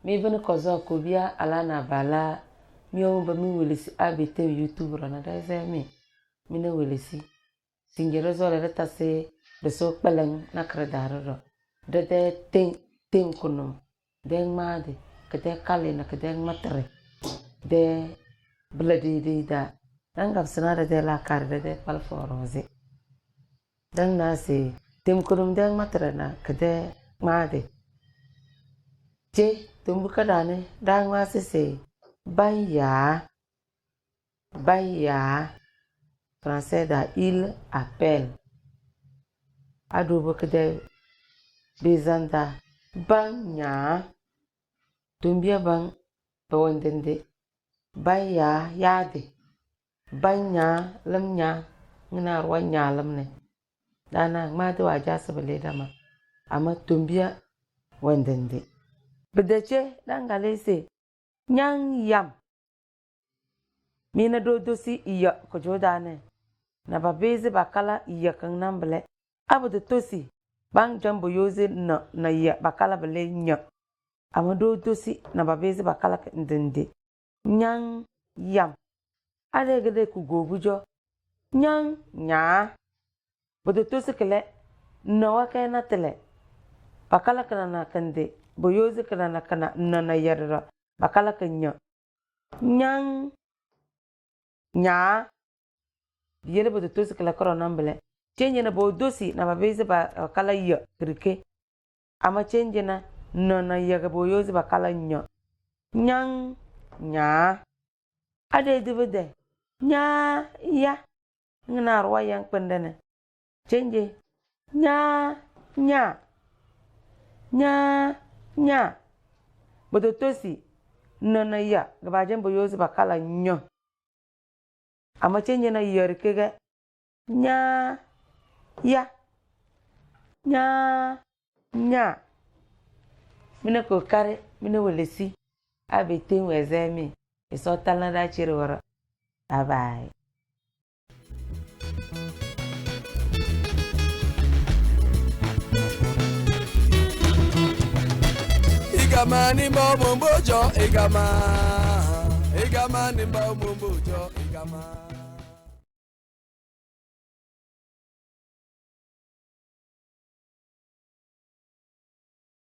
mi vini kozo ko bia ala na bala mi o ba mi welisi abete YouTube rana da zemi mi na welisi singere zo le ta se de so kpelen na kredaro de ten kuno de ngmade kede kale na kede ngmatre de bladi da dan gabsana de la kar de pal foroze dan na se tem kuno de ngmatre na kede ngmade je tumbu kadane dan ma se baya français da il appelle adobo kede bezanda banya tumbia bang bawandende baya yade banya lamnya ngina ruwanya lamne dana ma do aja sabale dama ama tumbia wandende bedeche dangalese nyang yam mina do dosi iya ko jodane na babeze bakala iya kan namble abudu tosi bang jambo yoze na iya bakala bele nya amado dosi na babeze bakala ndende nyang yam adegede ku gobujo nyang nya budu tosi kele na waka na tele bakala kana na kande boyoze kana na kana na yarra bakala kanya nyang nya yele budu tosi kele koro nambele change na bo dosi na babeze ba kala ya krike ama change na ya ga boyoze ba kala nya nyang nya ade divide nya ya ngina ruwa yang pendene change nya budu tosi na ya ga ba jen boyoze ba kala nya ama change na ya rike nya ya nya mina ko kare mina welesi abete wezemi iso talanda chirwara bye Igama ni mbombojo igama ni mbombojo igama